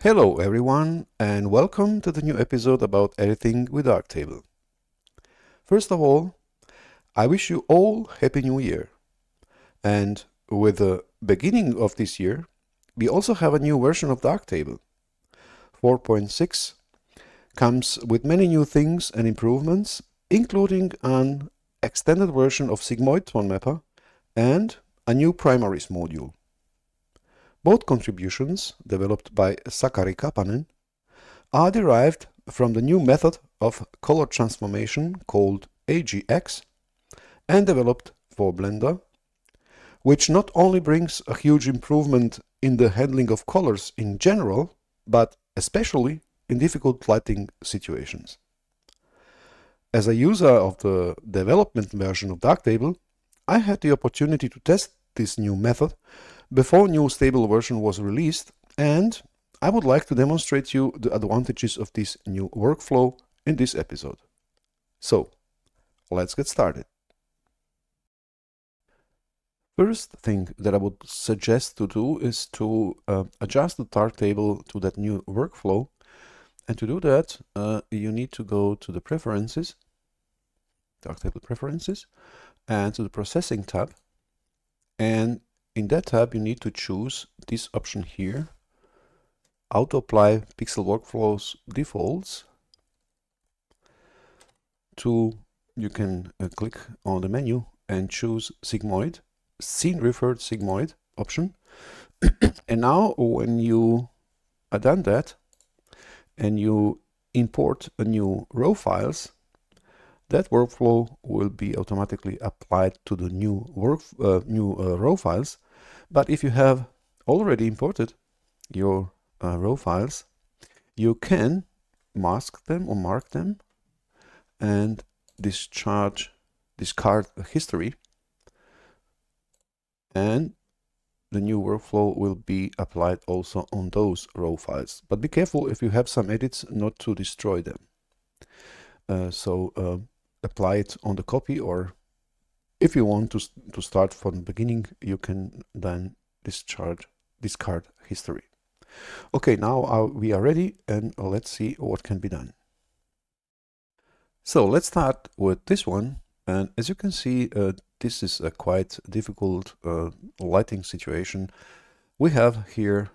Hello everyone, and welcome to the new episode about editing with Darktable. First of all, I wish you all Happy New Year. And with the beginning of this year, we also have a new version of Darktable. 4.6 comes with many new things and improvements, including an extended version of sigmoid tone mapper and a new primaries module. Both contributions, developed by Sakari Kapanen, are derived from the new method of color transformation called AGX and developed for Blender, which not only brings a huge improvement in the handling of colors in general, but especially in difficult lighting situations. As a user of the development version of Darktable, I had the opportunity to test this new method before new stable version was released, and I would like to demonstrate you the advantages of this new workflow in this episode. So, let's get started. First thing that I would suggest to do is to adjust the Darktable to that new workflow. And to do that, you need to go to the Preferences, Darktable Preferences, and to the Processing tab. And in that tab, you need to choose this option here, Auto Apply Pixel Workflows Defaults. You can click on the menu and choose Sigmoid, Scene-reffered Sigmoid option. And now when you are done that and you import a new raw files, that workflow will be automatically applied to the new raw files. But if you have already imported your raw files, you mask them or mark them and discard history, and the new workflow will be applied also on those raw files. But be careful if you have some edits not to destroy them. Apply it on the copy, or if you want to start from the beginning, you can then discard history. Okay, now we are ready, and let's see what can be done. So let's start with this one, and as you can see, this is a quite difficult lighting situation. We have here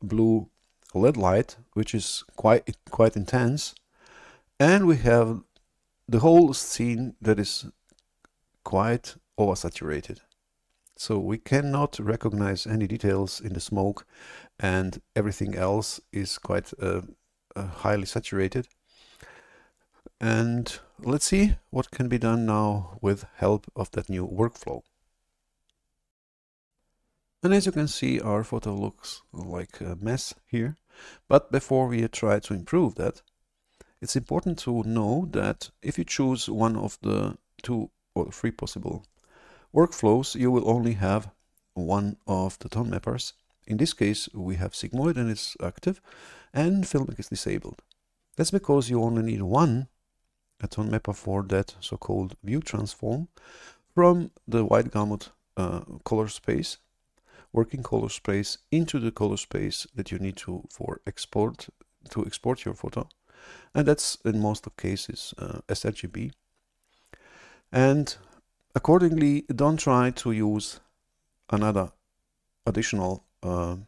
blue LED light, which is quite intense, and we have the whole scene that is quite oversaturated. So we cannot recognize any details in the smoke, and everything else is quite highly saturated. And let's see what can be done now with help of that new workflow. And as you can see, our photo looks like a mess here. But before we try to improve that, it's important to know that if you choose one of the 2 or 3 possible workflows, you will only have one of the tone mappers. In this case, we have sigmoid and it's active, and filmic is disabled. That's because you only need a tone mapper for that so-called view transform from the white gamut color space, working color space, into the color space that you need to export your photo. And that's in most of cases sRGB. And accordingly, don't try to use another additional tone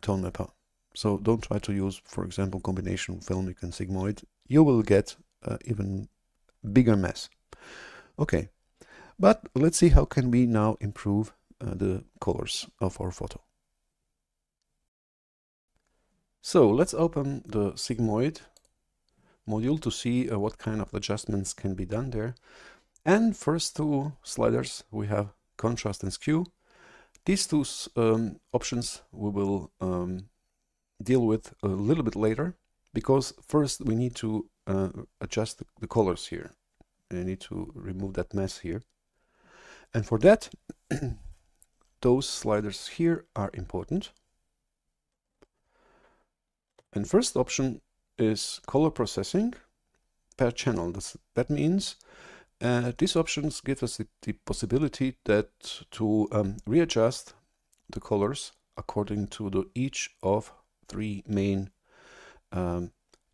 mapper. So don't try to use, for example, combination filmic and sigmoid. You will get even bigger mess. Okay, but let's see how can we now improve the colors of our photo. So let's open the sigmoid module to see what kind of adjustments can be done there. And first 2 sliders, we have contrast and skew. These 2 options we will deal with a little bit later, because first we need to adjust the colors here. I need to remove that mess here. And for that, those sliders here are important. And first option is color processing per channel. That means these options give us the possibility to readjust the colors according to each of three main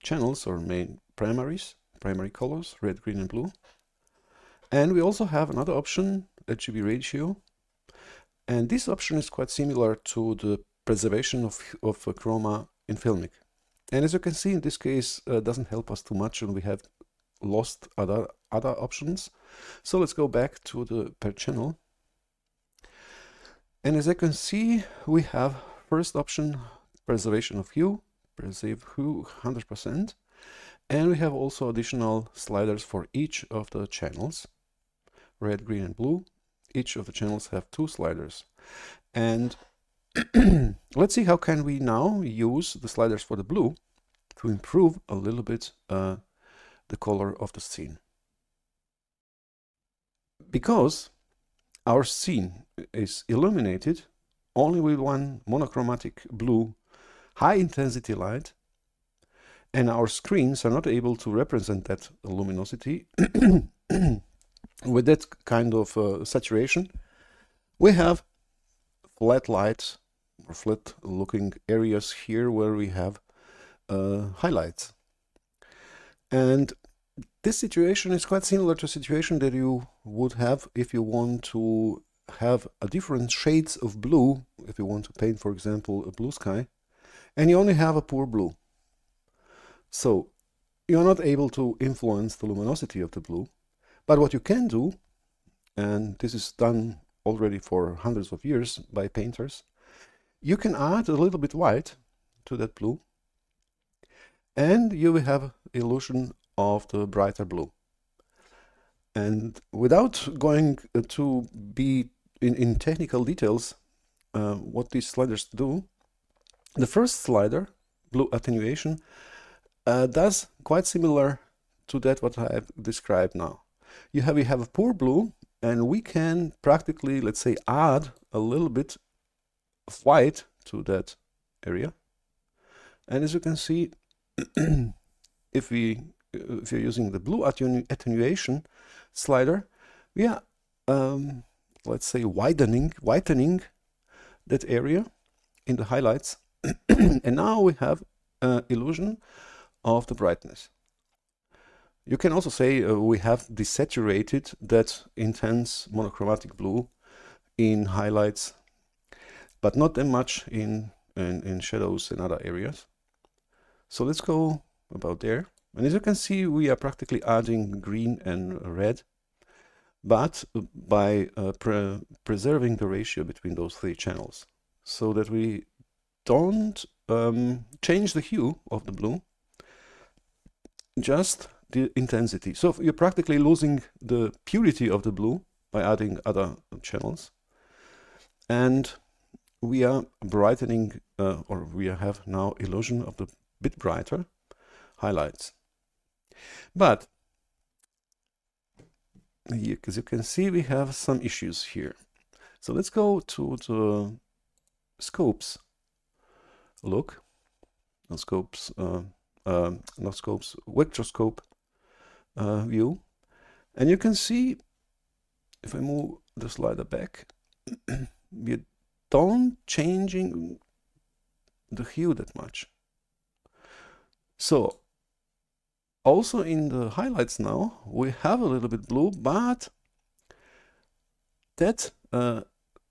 channels or main primaries, primary colors, red, green and blue. And we also have another option, RGB ratio. And this option is quite similar to the preservation of chroma in Filmic. And as you can see, in this case, doesn't help us too much, and we have lost other options. So let's go back to the per channel. And as you can see, we have first option, preservation of hue, preserve hue 100%. And we have also additional sliders for each of the channels, red, green and blue. Each of the channels have 2 sliders. And let's see how can we now use the sliders for the blue to improve a little bit the color of the scene. Because our scene is illuminated only with one monochromatic blue high intensity light, and our screens are not able to represent that luminosity with that kind of saturation, we have flat lights or flat looking areas here where we have highlights. And this situation is quite similar to a situation that you would have if you want to have a different shades of blue, if you want to paint, for example, a blue sky, and you only have a poor blue. So you're not able to influence the luminosity of the blue. But what you can do, and this is done already for hundreds of years by painters, you can add a little bit white to that blue, and you will have illusion of the brighter blue. And without going to be in technical details, what these sliders do, the first slider, blue attenuation, does quite similar to that what I have described now. We have a poor blue, and we can practically, let's say, add a little bit of white to that area. And as you can see, if you're using the blue attenuation slider, we are, let's say, whitening that area in the highlights. And now we have illusion of the brightness. You can also say we have desaturated that intense monochromatic blue in highlights, but not that much in shadows and other areas. So let's go about there. And as you can see, we are practically adding green and red, but by preserving the ratio between those 3 channels, so that we don't change the hue of the blue, just the intensity. So you're practically losing the purity of the blue by adding other channels. And we are brightening, or we have now illusion of the bit brighter highlights. But here, as you can see, we have some issues here. So let's go to the scopes look, not scopes, not scopes, vectorscope view. And you can see, if I move the slider back, we don't changing the hue that much. So also in the highlights now, we have a little bit blue, but that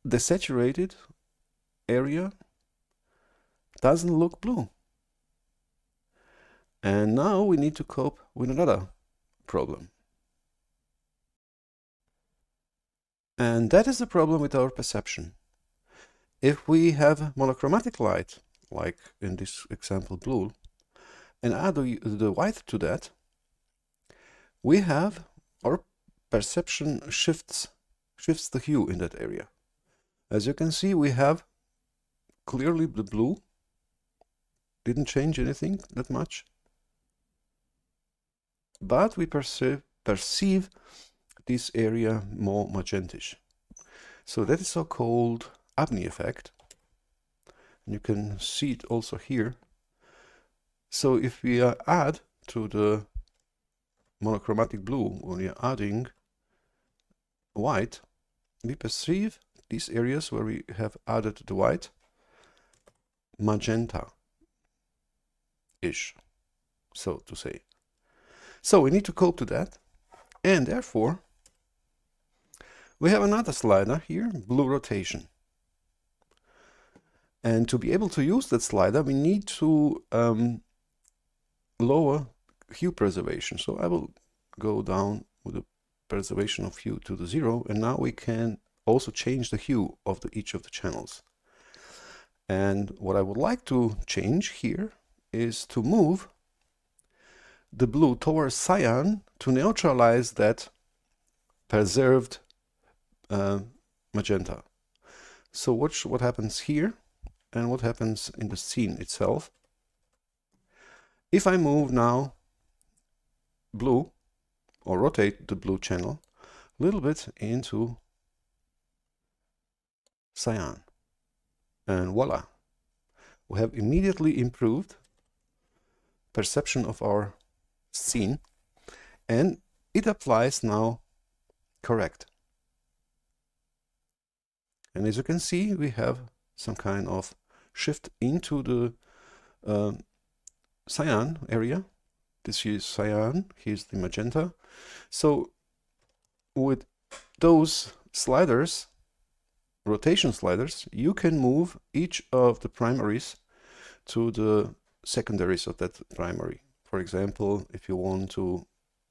desaturated area doesn't look blue. And now we need to cope with another problem. And that is the problem with our perception. If we have monochromatic light, like in this example blue, and add the white to that, we have our perception shifts the hue in that area. As you can see, we have clearly the blue, didn't change anything that much, but we perceive this area more magentish. So that is so-called Abney effect. And you can see it also here. So if we add to the monochromatic blue, when we are adding white, we perceive these areas where we have added the white magenta. ish, so to say. So we need to cope to that, and therefore we have another slider here, blue rotation. And to be able to use that slider, we need to lower hue preservation. So I will go down with the preservation of hue to the 0, and now we can also change the hue of each of the channels. And what I would like to change here is to move the blue towards cyan to neutralize that preserved magenta. So watch what happens here and what happens in the scene itself. If I move now blue, or rotate the blue channel a little bit into cyan, and voila, we have immediately improved perception of our scene, and it applies now correct. And as you can see, we have some kind of shift into the cyan area. This is cyan, here's the magenta. So with those sliders, rotation sliders, you can move each of the primaries to the secondaries of that primary. For example, if you want to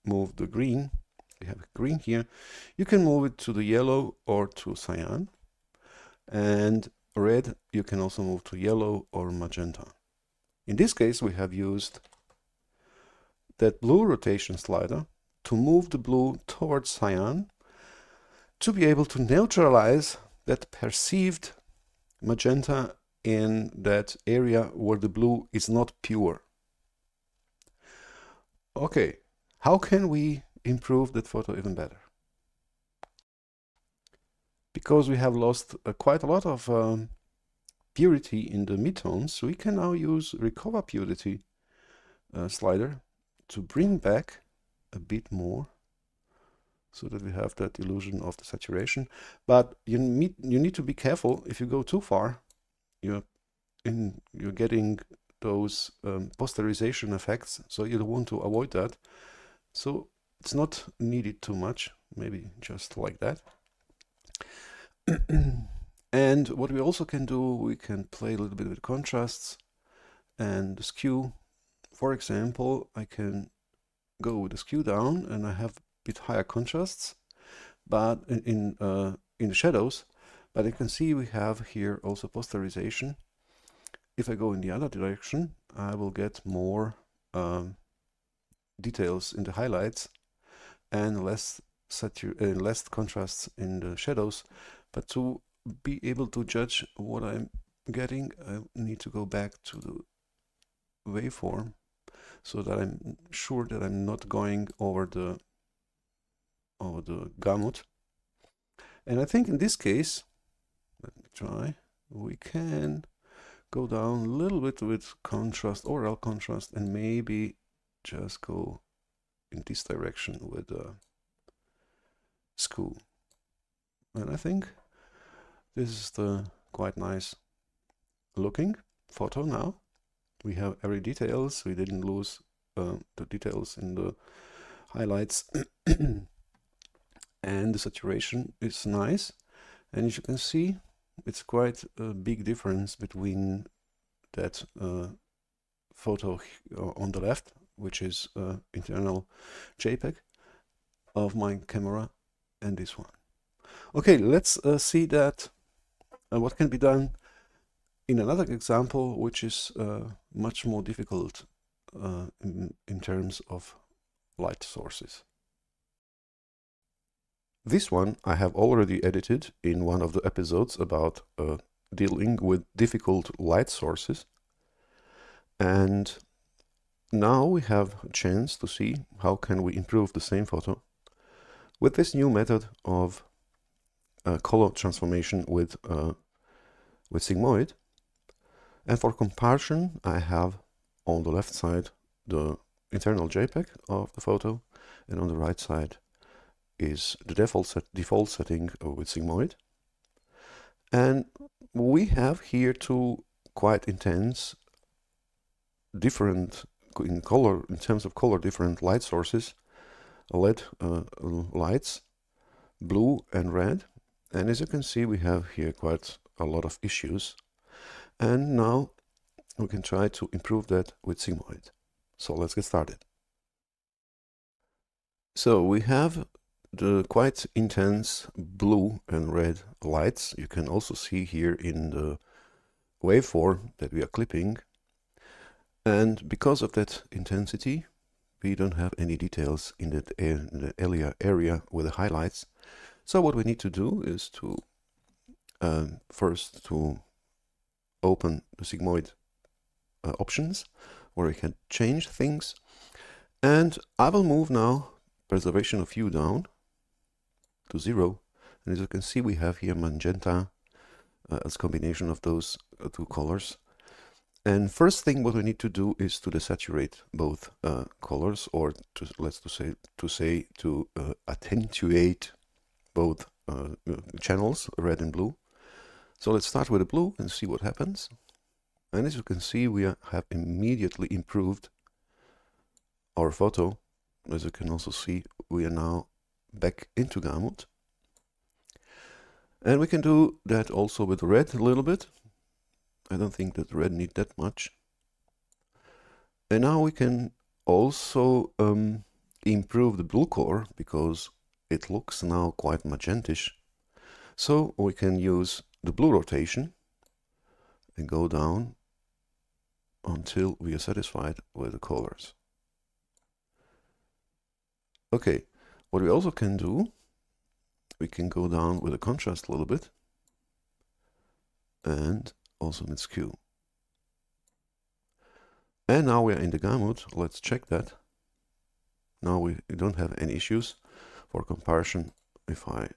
move the green, we have green here, you can move it to the yellow or to cyan. And red, you can also move to yellow or magenta. In this case, we have used that blue rotation slider to move the blue towards cyan to be able to neutralize that perceived magenta in that area where the blue is not pure. Okay, how can we improve that photo even better? Because we have lost quite a lot of purity in the midtones, we can now use recover purity slider to bring back a bit more so that we have that illusion of the saturation. But you need to be careful. If you go too far, you're getting those posterization effects, so you want to avoid that. So it's not needed too much, maybe just like that. And what we also can do, we can play a little bit with contrasts and the skew. For example, I can go with the skew down and I have a bit higher contrasts, but in the shadows. But you can see we have here also posterization. If I go in the other direction, I will get more details in the highlights and less contrasts in the shadows. But to be able to judge what I'm getting, I need to go back to the waveform so that I'm sure that I'm not going over the gamut. And I think in this case, let me try, we can go down a little bit with contrast, overall contrast, and maybe just go in this direction with skew. And I think this is the quite nice looking photo now. We have every details. We didn't lose the details in the highlights. And the saturation is nice. And as you can see, it's quite a big difference between that photo on the left, which is internal JPEG of my camera, and this one. Okay, let's see that what can be done in another example, which is much more difficult in terms of light sources. This one I have already edited in one of the episodes about dealing with difficult light sources. And now we have a chance to see how can we improve the same photo with this new method of color transformation with sigmoid. And for comparison, I have on the left side the internal JPEG of the photo, and on the right side is the default setting with sigmoid. And we have here two quite intense different in color, in terms of color, different light sources, LED lights, blue and red. And as you can see, we have here quite a lot of issues. And now we can try to improve that with sigmoid. So let's get started. So we have the quite intense blue and red lights. You can also see here in the waveform that we are clipping. And because of that intensity, we don't have any details in the area with the highlights. So what we need to do is to first to open the sigmoid options, where we can change things. And I will move now preservation of hue down to 0. And as you can see, we have here magenta as a combination of those two colors. And first thing what we need to do is to desaturate both colors, or to attenuate both channels, red and blue. So let's start with the blue and see what happens. And as you can see, we have immediately improved our photo. As you can also see, we are now back into gamut. And we can do that also with red a little bit. I don't think that red needs that much. And now we can also improve the blue color, because it looks now quite magentish. So we can use the blue rotation and go down until we are satisfied with the colors. Okay, what we also can do, we can go down with the contrast a little bit, and also with skew. And now we are in the gamut. Let's check that. Now we don't have any issues. For comparison, if I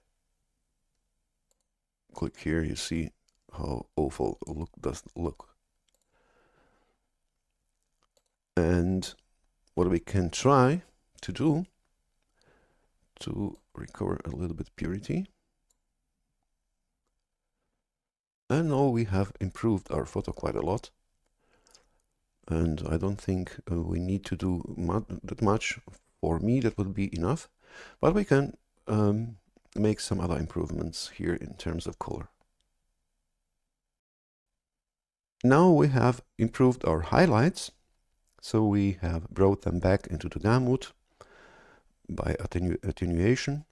click here, you see how awful does look. And what we can try to do to recover a little bit purity. And now we have improved our photo quite a lot. And I don't think we need to do that much. For me, that would be enough. But we can make some other improvements here in terms of color. Now we have improved our highlights. So we have brought them back into the gamut by attenuation,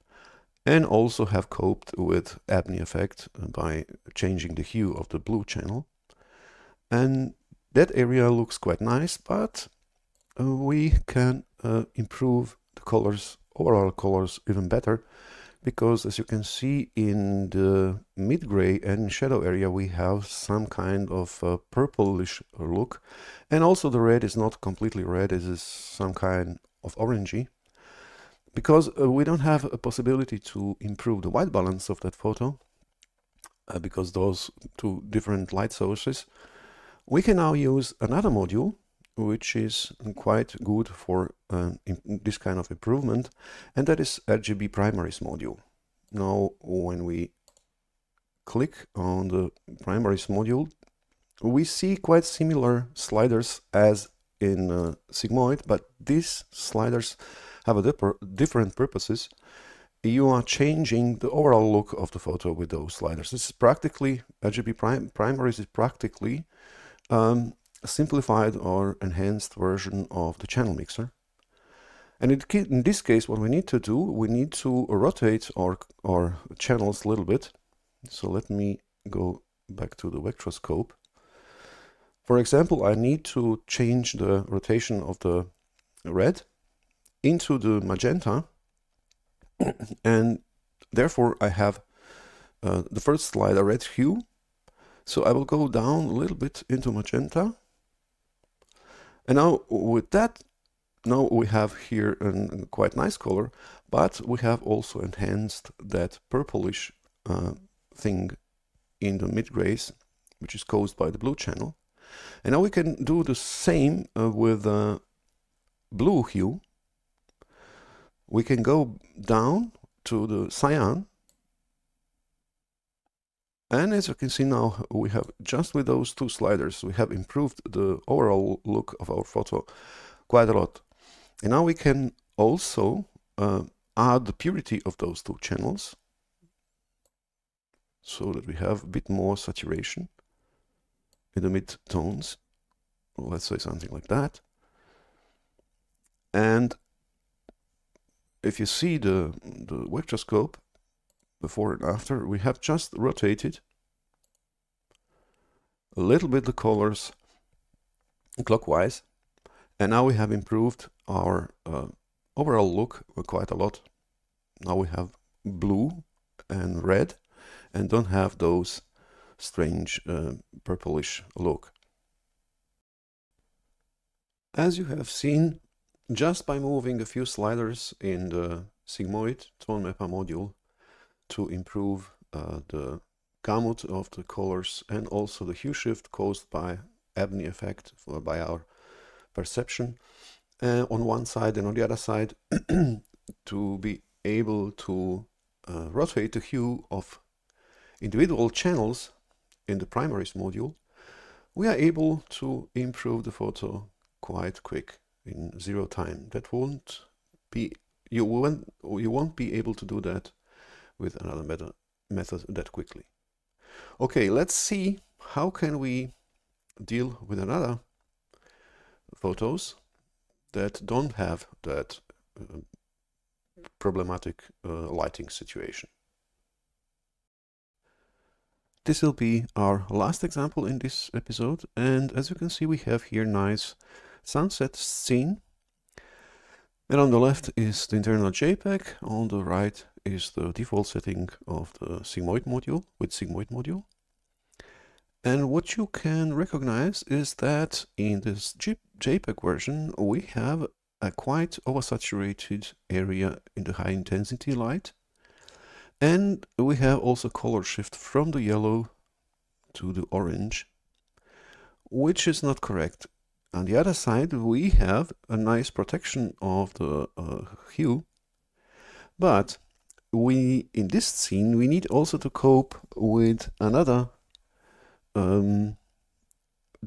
and also have coped with Abney effect by changing the hue of the blue channel. And that area looks quite nice, but we can improve the colors, overall colors, even better, because as you can see in the mid-gray and shadow area, we have some kind of purplish look, and also the red is not completely red, it is some kind of orangey. Because we don't have a possibility to improve the white balance of that photo, because those two different light sources, we can now use another module, which is quite good for this kind of improvement, and that is RGB primaries module. Now, when we click on the primaries module, we see quite similar sliders as in sigmoid, but these sliders have a different purposes. You are changing the overall look of the photo with those sliders. This is practically, RGB primaries is practically a simplified or enhanced version of the channel mixer. And in this case, what we need to do, we need to rotate our channels a little bit. So let me go back to the vectorscope. For example, I need to change the rotation of the red into the magenta, and therefore I have the first slide a red hue. So I will go down a little bit into magenta, and now with that, now we have here a quite nice color, but we have also enhanced that purplish thing in the mid-grays, which is caused by the blue channel. And now we can do the same with blue hue. We can go down to the cyan, And as you can see now, we have just with those two sliders, we have improved the overall look of our photo quite a lot. And now we can also add the purity of those two channels so that we have a bit more saturation in the mid-tones. Let's say something like that. And if you see the vectorscope before and after, we have just rotated a little bit the colors clockwise, and now we have improved our overall look quite a lot. Now we have blue and red and don't have those strange purplish look. As you have seen, just by moving a few sliders in the sigmoid tone mapper module to improve the gamut of the colors and also the hue shift caused by Ebony effect by our perception on one side and on the other side to be able to rotate the hue of individual channels in the primaries module, we are able to improve the photo quite quick in 0 time. That won't be, you won't be able to do that with another method that quickly. Okay, let's see how can we deal with another photos that don't have that problematic lighting situation. This will be our last example in this episode, and as you can see, we have here nice sunset scene, and on the left is the internal JPEG, on the right is the default setting of the sigmoid module with sigmoid module. And what you can recognize is that in this JPEG version we have a quite oversaturated area in the high intensity light, and we have also color shift from the yellow to the orange, which is not correct. On the other side, we have a nice protection of the hue, but in this scene we need also to cope with another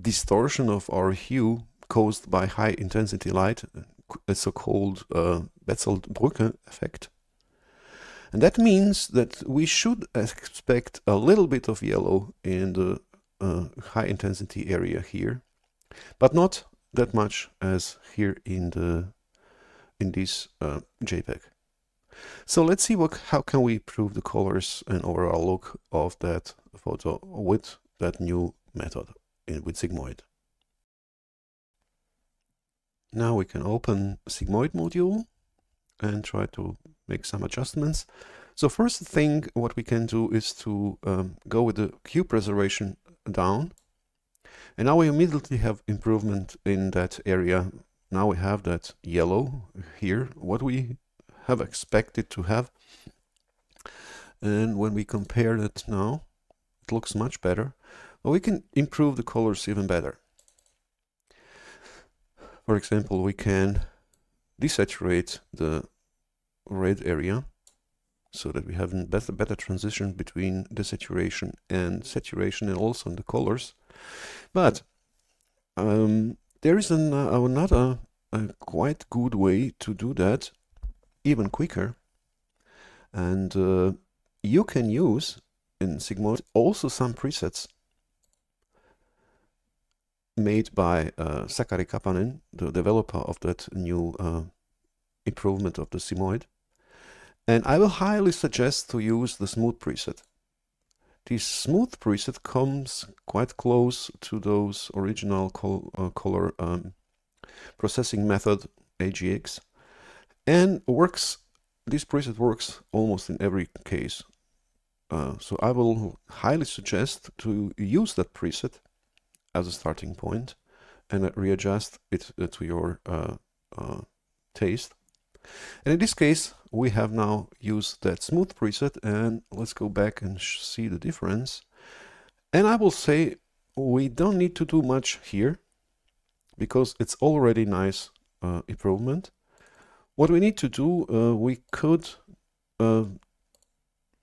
distortion of our hue caused by high intensity light, a so-called Betzel-Brücke effect. And that means that we should expect a little bit of yellow in the high intensity area here, but not that much as here in this JPEG. So let's see how can we improve the colors and overall look of that photo with that new method with sigmoid. Now we can open sigmoid module and try to make some adjustments. So first thing what we can do is to go with the hue preservation down, and now we immediately have improvement in that area. Now we have that yellow here, what we have expected to have, and when we compare it now, it looks much better. But we can improve the colors even better. For example, we can desaturate the red area so that we have a better transition between desaturation and saturation, and also in the colors. But there is another quite good way to do that even quicker, and you can use in sigmoid also some presets made by Sakari Kapanen, the developer of that new improvement of the sigmoid. And I will highly suggest to use the smooth preset. The smooth preset comes quite close to those original color processing method AGX, and this preset works almost in every case. So I will highly suggest to use that preset as a starting point and readjust it to your taste. And in this case, we have now used that smooth preset, and let's go back and see the difference. And I will say we don't need to do much here because it's already nice improvement. What we need to do, we could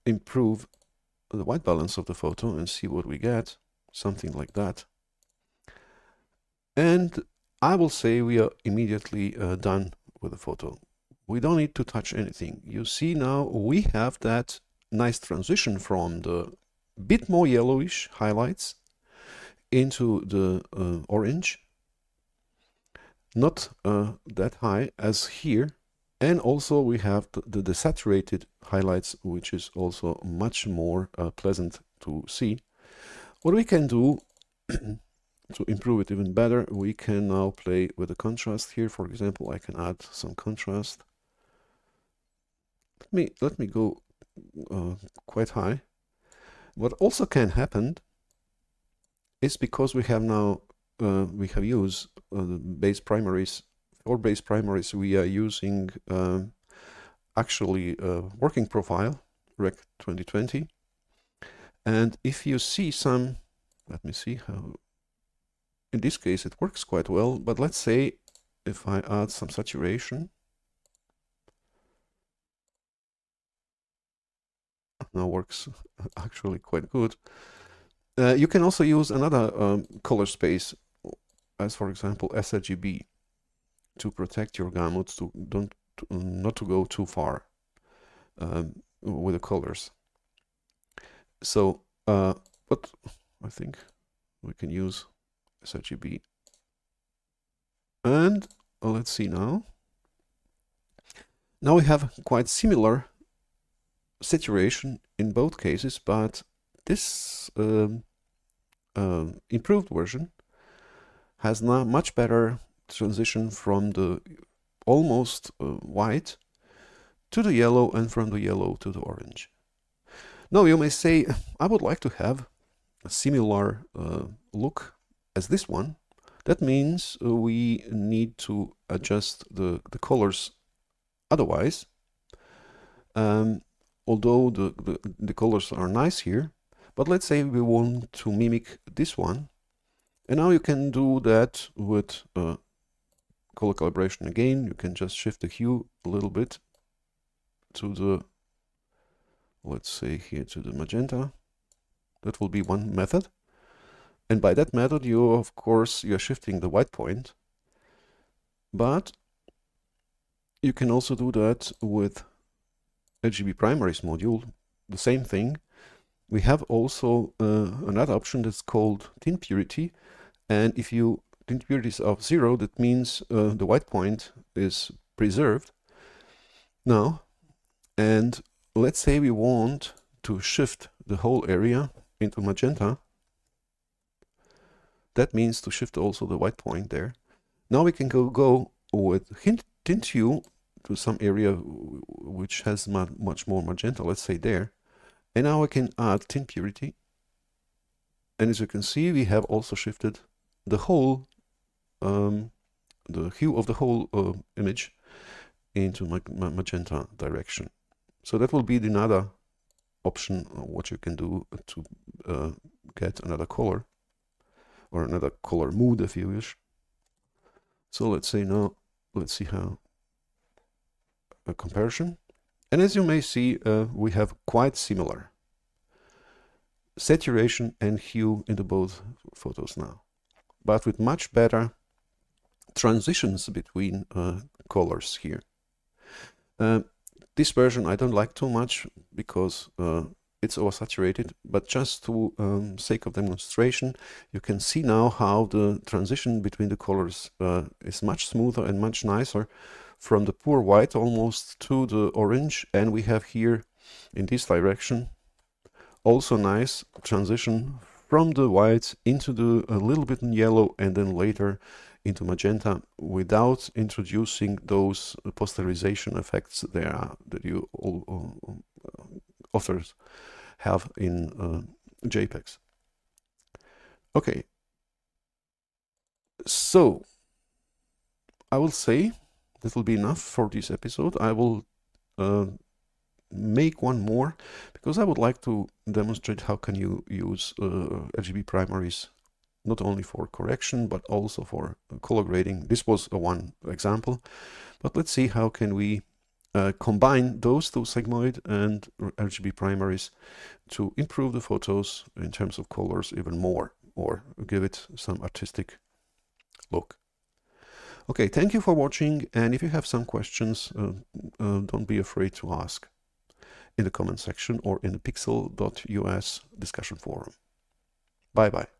improve the white balance of the photo and see what we get, something like that. And I will say we are immediately done with the photo. We don't need to touch anything. You see now we have that nice transition from the bit more yellowish highlights into the orange, not that high as here. And also we have the saturated highlights, which is also much more pleasant to see. What we can do to improve it even better, we can now play with the contrast here. For example, I can add some contrast. Let me go quite high. What also can happen is, because we have now we have used base primaries. For base primaries, we are using actually working profile Rec 2020. And if you see some, let me see how. In this case, it works quite well. But let's say if I add some saturation, now works actually quite good. You can also use another color space, as for example sRGB, to protect your gamuts, to not to go too far with the colors. So, but I think we can use sRGB. And let's see now. Now we have quite similar saturation in both cases, but this improved version has now much better transition from the almost white to the yellow, and from the yellow to the orange. Now you may say, I would like to have a similar look as this one. That means we need to adjust the colors otherwise. Although the colors are nice here, but let's say we want to mimic this one. And now you can do that with color calibration again. You can just shift the hue a little bit to the, let's say here, to the magenta. That will be one method. And by that method, you, of course, you're shifting the white point. But you can also do that with RGB primaries module, the same thing. We have also another option that's called tint purity. And if you tint purity is of 0, that means the white point is preserved. Now, and let's say we want to shift the whole area into magenta. That means to shift also the white point there. Now we can go with tint hue to some area which has much more magenta, let's say there. And now I can add tint purity. And as you can see, we have also shifted the whole, the hue of the whole image into magenta direction. So that will be another option what you can do to get another color, or another color mood if you wish. So let's say now, let's see how a comparison. And as you may see, we have quite similar saturation and hue into both photos now, but with much better transitions between colors here. This version I don't like too much because it's oversaturated, but just to sake of demonstration, you can see now how the transition between the colors is much smoother and much nicer, from the poor white almost to the orange. And we have here in this direction also nice transition from the white into the a little bit in yellow, and then later into magenta, without introducing those posterization effects there that you all authors have in JPEGs. Okay, so I will say that will be enough for this episode. I will make one more, because I would like to demonstrate how can you use RGB primaries not only for correction but also for color grading. This was one example, but let's see how can we combine those two sigmoid and RGB primaries to improve the photos in terms of colors even more, or give it some artistic look. Okay, thank you for watching, and if you have some questions, don't be afraid to ask in the comment section or in the pixel.us discussion forum. Bye bye.